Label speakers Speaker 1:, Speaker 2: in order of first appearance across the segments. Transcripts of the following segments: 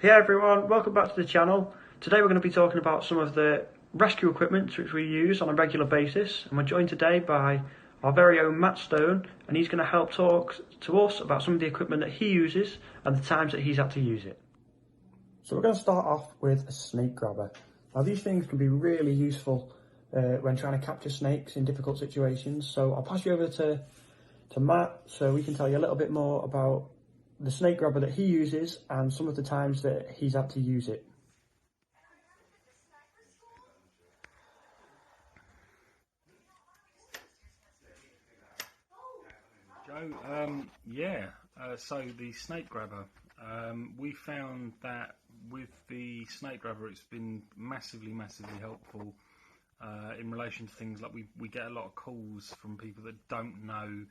Speaker 1: Hey everyone, welcome back to the channel. Today we're going to be talking about some of the rescue equipment which we use on a regular basis, and we're joined today by our very own Matt Stone, and he's going to help talk to us about some of the equipment that he uses and the times that he's had to use it. So we're going to start off with a snake grabber. Now these things can be really useful when trying to capture snakes in difficult situations, so I'll pass you over to Matt so we can tell you a little bit more about the snake grabber that he uses and some of the times that he's had to use it.
Speaker 2: Joe, so the snake grabber, we found that with the snake grabber it's been massively helpful in relation to things like we get a lot of calls from people that don't know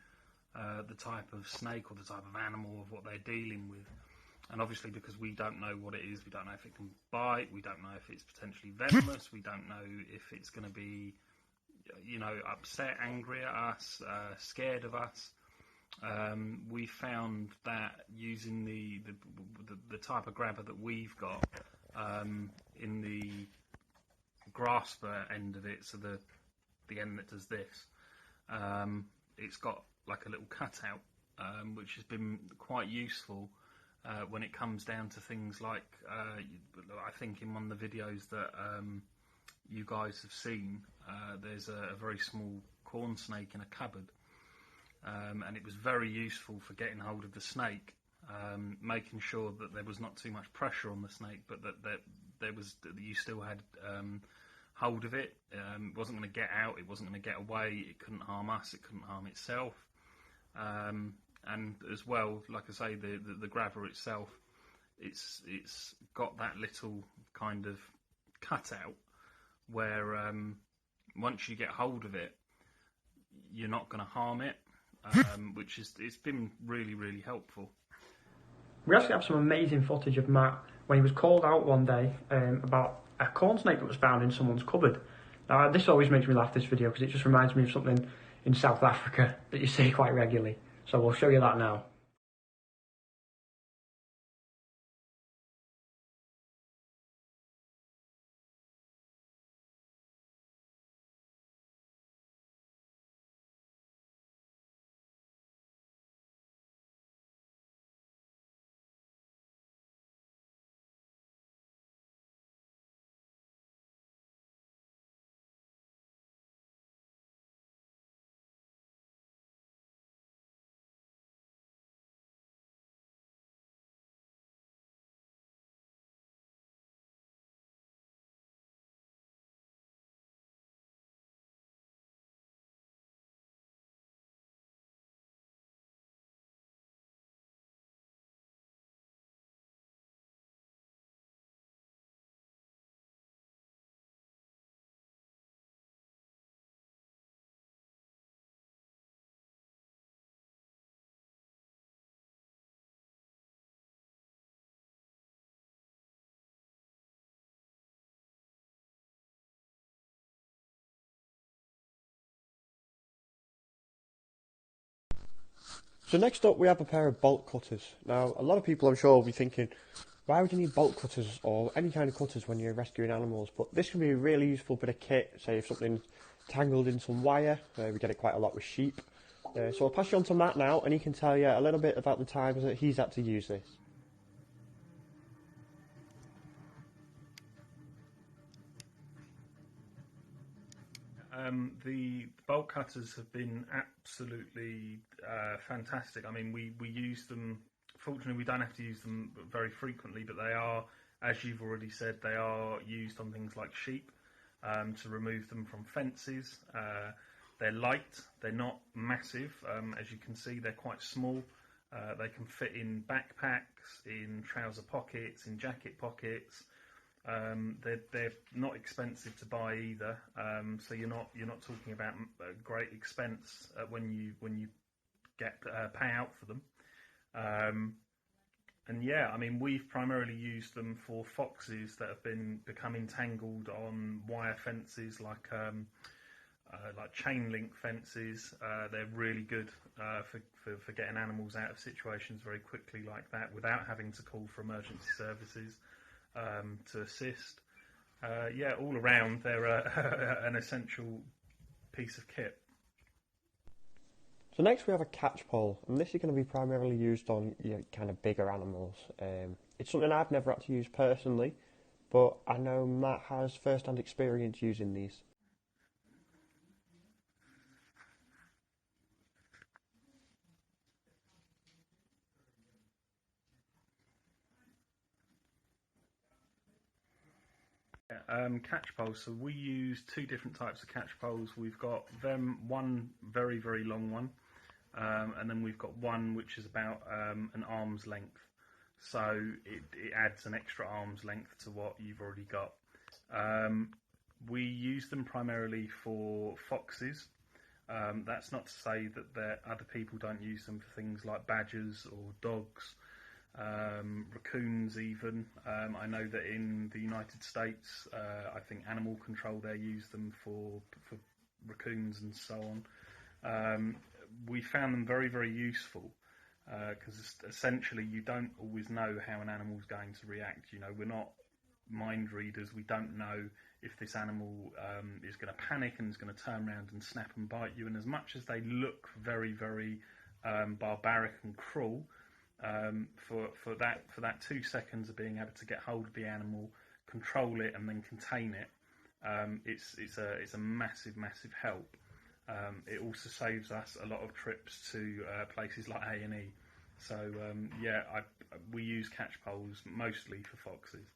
Speaker 2: the type of snake or the type of animal of what they're dealing with, and obviously because we don't know what it is, we don't know if it can bite, we don't know if it's potentially venomous, we don't know if it's going to be, you know, upset, angry at us, scared of us. We found that using the type of grabber that we've got in the grasper end of it, so the end that does this, it's got like a little cutout, which has been quite useful when it comes down to things like I think in one of the videos that you guys have seen, there's a very small corn snake in a cupboard, and it was very useful for getting hold of the snake, making sure that there was not too much pressure on the snake, but that you still had hold of it. It wasn't going to get out, it wasn't going to get away, it couldn't harm us, it couldn't harm itself. And as well, like I say, the grabber itself, it's got that little kind of cutout where once you get hold of it, you're not going to harm it, which it's been really helpful.
Speaker 1: We actually have some amazing footage of Matt when he was called out one day about a corn snake that was found in someone's cupboard. Now this always makes me laugh, this video, because it just reminds me of something in South Africa that you see quite regularly. So we'll show you that now. So next up we have a pair of bolt cutters. Now a lot of people I'm sure will be thinking, why would you need bolt cutters or any kind of cutters when you're rescuing animals? But this can be a really useful bit of kit, say if something's tangled in some wire. We get it quite a lot with sheep. So I'll pass you on to Matt now, and he can tell you a little bit about the times that he's had to use this.
Speaker 2: The bolt cutters have been absolutely fantastic. I mean, we use them. Fortunately, we don't have to use them very frequently, but they are, as you've already said, they are used on things like sheep to remove them from fences. They're light, they're not massive. As you can see, they're quite small. They can fit in backpacks, in trouser pockets, in jacket pockets. They're not expensive to buy either, so you're not talking about a great expense when you get pay out for them. And yeah, I mean, we've primarily used them for foxes that have become entangled on wire fences, like like chain link fences. They're really good for getting animals out of situations very quickly like that without having to call for emergency services to assist. Yeah, all around they're an essential piece of kit.
Speaker 3: So next we have a catch pole, and this is going to be primarily used on kind of bigger animals. It's something I've never had to use personally, but I know Matt has first-hand experience using these.
Speaker 2: Catch poles. So we use two different types of catch poles. We've got one very, very long one, and then we've got one which is about an arm's length. So it adds an extra arm's length to what you've already got. We use them primarily for foxes. That's not to say that other people don't use them for things like badgers or dogs. Raccoons even. I know that in the United States, I think animal control there use them for raccoons and so on. We found them very, very useful because essentially you don't always know how an animal's going to react. We're not mind readers. We don't know if this animal is going to panic and is going to turn around and snap and bite you. And as much as they look very, very barbaric and cruel, for that 2 seconds of being able to get hold of the animal, control it, and then contain it, it's a massive help. It also saves us a lot of trips to places like A&E. So we use catch poles mostly for foxes.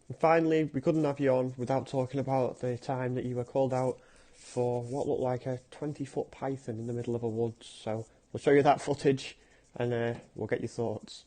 Speaker 3: And finally, we couldn't have you on without talking about the time that you were called out for what looked like a 20-foot python in the middle of a woods. So we'll show you that footage, and we'll get your thoughts.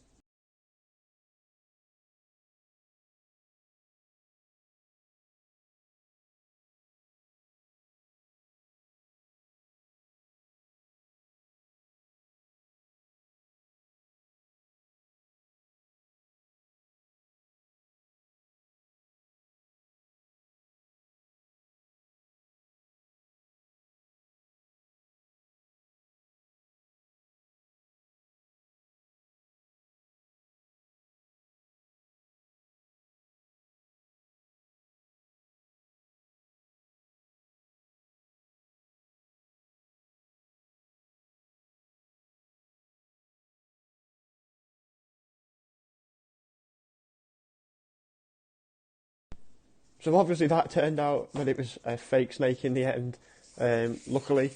Speaker 3: So obviously that turned out that it was a fake snake in the end, luckily.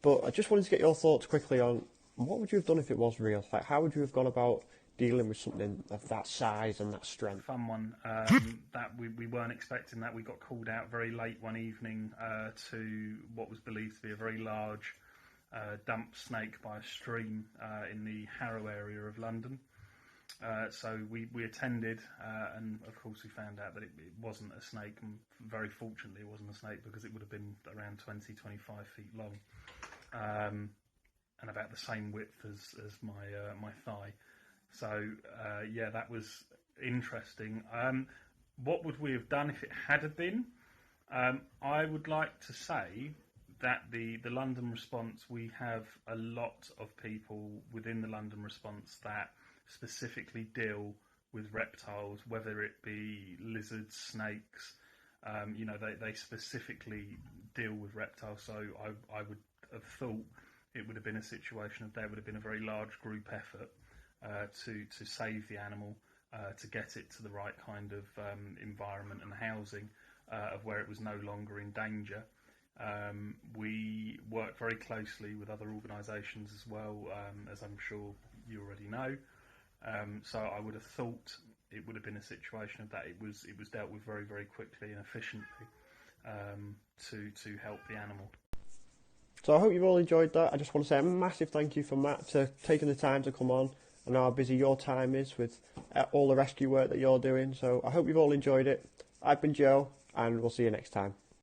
Speaker 3: But I just wanted to get your thoughts quickly on what would you have done if it was real? Like, how would you have gone about dealing with something of that size and that strength?
Speaker 2: Fun one. That we weren't expecting that. We got called out very late one evening to what was believed to be a very large dump snake by a stream in the Harrow area of London. So we attended, and of course we found out that it wasn't a snake, and very fortunately it wasn't a snake, because it would have been around 20-25 feet long, and about the same width as my thigh. So that was interesting. What would we have done if it had been? I would like to say that the London response, we have a lot of people within the London response that specifically deal with reptiles, whether it be lizards, snakes. They specifically deal with reptiles. So I would have thought it would have been a situation of there would have been a very large group effort to save the animal, to get it to the right kind of environment and housing of where it was no longer in danger. We work very closely with other organisations as well, as I'm sure you already know. So I would have thought it would have been a situation of that. It was dealt with very, very quickly and efficiently to help the animal.
Speaker 3: So I hope you've all enjoyed that. I just want to say a massive thank you for Matt for taking the time to come on. I know how busy your time is with all the rescue work that you're doing. So I hope you've all enjoyed it. I've been Joe, and we'll see you next time.